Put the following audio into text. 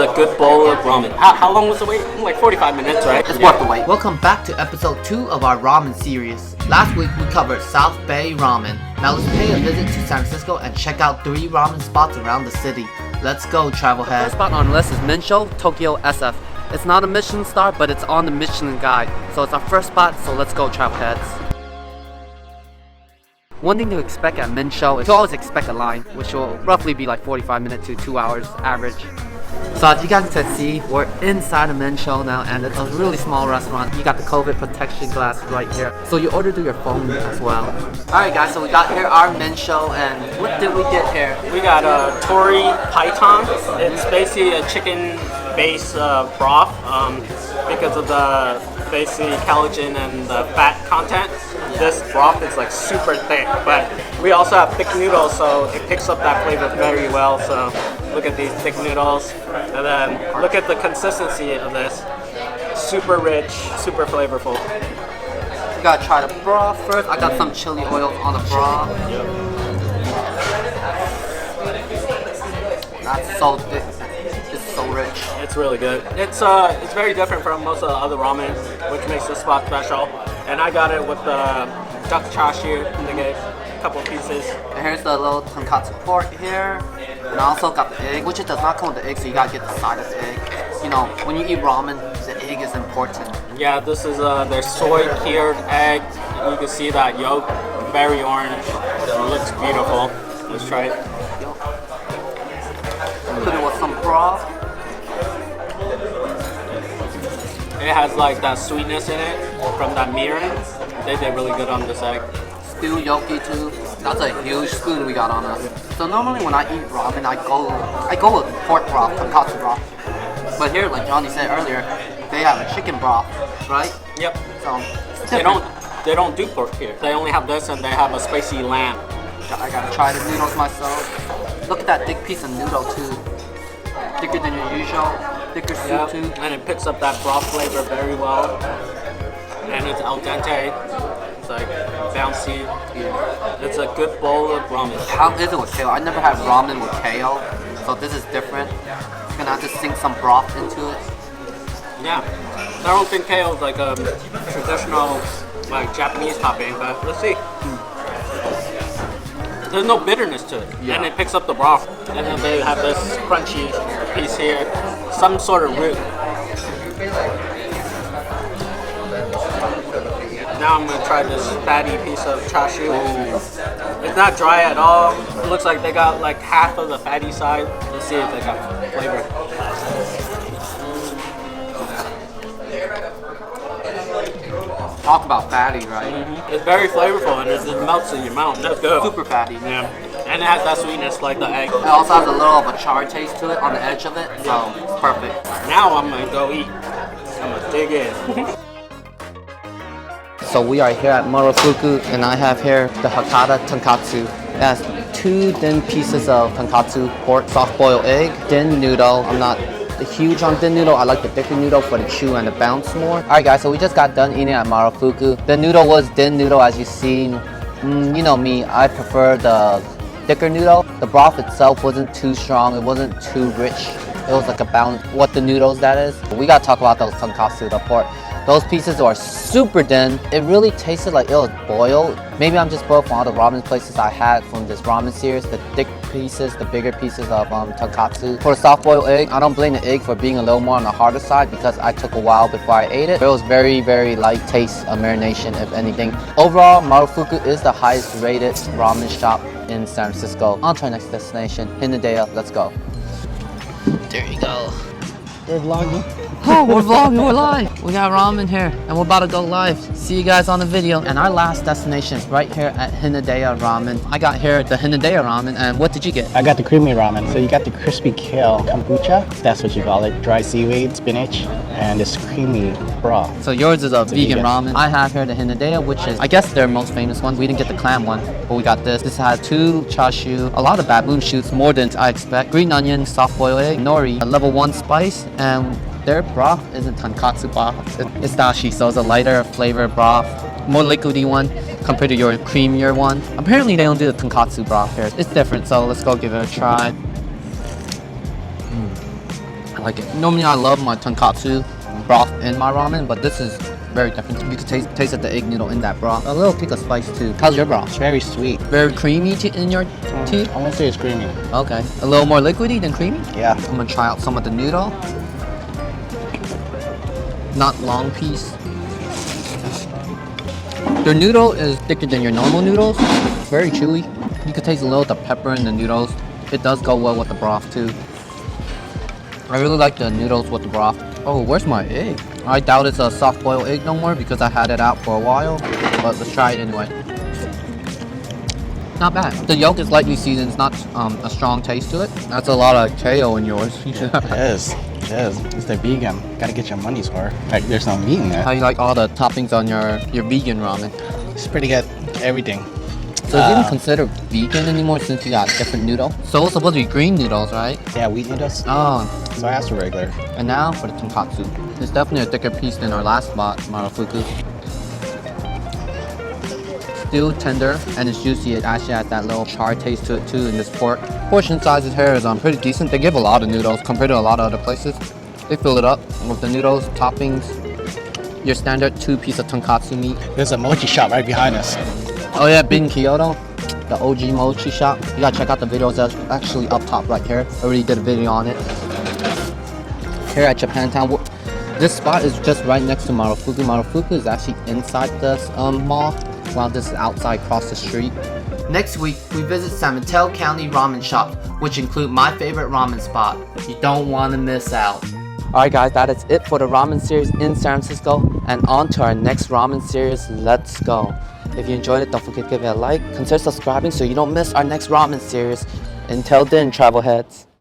It's a good bowl of ramen. How long was the wait? Like 45 minutes, right? It's worth the wait. Welcome back to episode 2 of our ramen series. Last week we covered South Bay Ramen. Now let's pay a visit to San Francisco and check out 3 ramen spots around the city. Let's go, travel head. The first spot on the list is Mensho, Tokyo SF. It's not a Michelin star, but it's on the Michelin guide. So it's our first spot, so let's go, travel heads. One thing to expect at Mensho is to always expect a line, which will roughly be like 45 minutes to 2 hours average. So as you guys can see, we're inside of Mensho now, and it's a really small restaurant. You got the COVID protection glass right here, so you order through your phone as well. Alright guys, so we got here our Mensho, and what did we get here? We got a tori python. It's basically a chicken-based broth because of the basically collagen and the fat content. This broth is like super thick, but we also have thick noodles, so it picks up that flavor very well. So look at these thick noodles, and then look at the consistency of this. Super rich, super flavorful. We gotta try the broth first. I got some chili oil on the broth. That's so thick. It's so rich. It's really good. It's very different from most of the other ramen, which makes this spot special. And I got it with the duck chashu. They gave a couple pieces. And here's the little tonkatsu pork here. And I also got the egg, which it does not come with the egg, so you gotta get the side of the egg. You know, when you eat ramen, the egg is important. Yeah, this is their soy cured egg. You can see that yolk, very orange. It looks beautiful. Let's try it. Put it with some broth. It has like that sweetness in it from that mirin. They did really good on this egg. Stewed yoki too. That's a huge spoon we got on us. So normally when I eat ramen, I go with pork broth, tonkatsu broth. But here, like Johnny said earlier, they have a chicken broth, right? Yep. So they don't do pork here. They only have this, and they have a spicy lamb. I gotta try the noodles myself. Look at that thick piece of noodle too. Thicker than your usual. Thicker soup too. And it picks up that broth flavor very well. And it's al dente. It's like bouncy. Yeah. It's a good bowl of ramen. How is it with kale? I never had ramen with kale, so this is different. Gonna have to sink some broth into it. Yeah. I don't think kale is like a traditional like Japanese topping, but let's see. There's no bitterness to it, and it picks up the broth. And then they have this crunchy piece here, some sort of root. Now I'm gonna try this fatty piece of chashu. It's not dry at all. It looks like they got like half of the fatty side. Let's see if they got flavor. Talk about fatty, right? Mm-hmm. It's very flavorful and it just melts in your mouth. That's good. Super fatty. Yeah. And it has that sweetness like the egg. It also has a little of a char taste to it on the edge of it, so it's perfect. Now I'm gonna go eat. I'm gonna dig in. So we are here at Marufuku, and I have here the Hakata tonkatsu. It has 2 thin pieces of tonkatsu pork, soft-boiled egg, thin noodle. I'm not huge on thin noodle. I like the thicker noodle for the chew and the bounce more. Alright guys, so we just got done eating at Marufuku. The noodle was thin noodle, as you've seen. You know me, I prefer the thicker noodle. The broth itself wasn't too strong. It wasn't too rich. It was like a balance. What the noodles that is. We gotta talk about those tonkatsu, the pork. Those pieces are super thin. It really tasted like it was boiled. Maybe I'm just spoiled from all the ramen places I had from this ramen series. The thick pieces, the bigger pieces of tonkatsu. For the soft boiled egg, I don't blame the egg for being a little more on the harder side because I took a while before I ate it. It was very, very light taste of marination, if anything. Overall, Marufuku is the highest rated ramen shop in San Francisco. On to our next destination, Hinodeya. Let's go. There you go. We're vlogging. Oh, we're vlogging, we're live. We got ramen here, and we're about to go live. See you guys on the video. And our last destination is right here at Hinodeya Ramen. I got here the Hinodeya Ramen, and what did you get? I got the creamy ramen. So you got the crispy kale kombucha, that's what you call it. Dry seaweed, spinach, and this creamy broth. So yours is a vegan ramen. I have here the Hinodeya, which is, I guess, their most famous one. We didn't get the clam one, but we got this. This has 2 chashu, a lot of baboon shoots, more than I expect. Green onion, soft boiled egg, nori, a level 1 spice, and their broth isn't tonkatsu broth, it's dashi, so it's a lighter flavor broth, more liquidy one compared to your creamier one. Apparently they don't do the tonkatsu broth here. It's different, so let's go give it a try. I like it. Normally I love my tonkatsu broth in my ramen, but this is very different. You can taste the egg noodle in that broth. A little kick of spice too. How's your broth? It's very sweet. Very creamy in your teeth? I won't say it's creamy. Okay. A little more liquidy than creamy? Yeah. I'm gonna try out some of the noodle. Not long piece. Their noodle is thicker than your normal noodles. It's very chewy. You can taste a little of the pepper in the noodles. It does go well with the broth too. I really like the noodles with the broth. Oh, where's my egg? I doubt it's a soft boiled egg no more because I had it out for a while. But let's try it anyway. Not bad. The yolk is lightly seasoned. It's not a strong taste to it. That's a lot of kale in yours. It is. It is. It's the vegan. Gotta get your money's worth. Like, there's no meat in it. How you like all the toppings on your vegan ramen? It's pretty good. Everything. So is it even considered vegan anymore since you got different noodle? So it's supposed to be green noodles, right? Yeah, wheat noodles. Oh, So I asked for regular. and now for the tonkatsu. It's definitely a thicker piece than our last spot, Marufuku. Still tender and it's juicy. It actually has that little char taste to it too in this pork. Portion sizes here is pretty decent. They give a lot of noodles compared to a lot of other places. They fill it up with the noodles, toppings, your standard 2-piece of tonkatsu meat. There's a mochi shop right behind us. Oh yeah, Bin Kyoto, the OG mochi shop. You gotta check out the videos that's actually up top right here. I already did a video on it. Here at Japantown, this spot is just right next to Marufuku. Marufuku is actually inside this mall, while this is outside across the street. Next week, we visit San Mateo County ramen shops, which include my favorite ramen spot. You don't want to miss out. Alright guys, that is it for the ramen series in San Francisco, and on to our next ramen series. Let's go. If you enjoyed it, don't forget to give it a like. Consider subscribing so you don't miss our next ramen series. Until then, travel heads.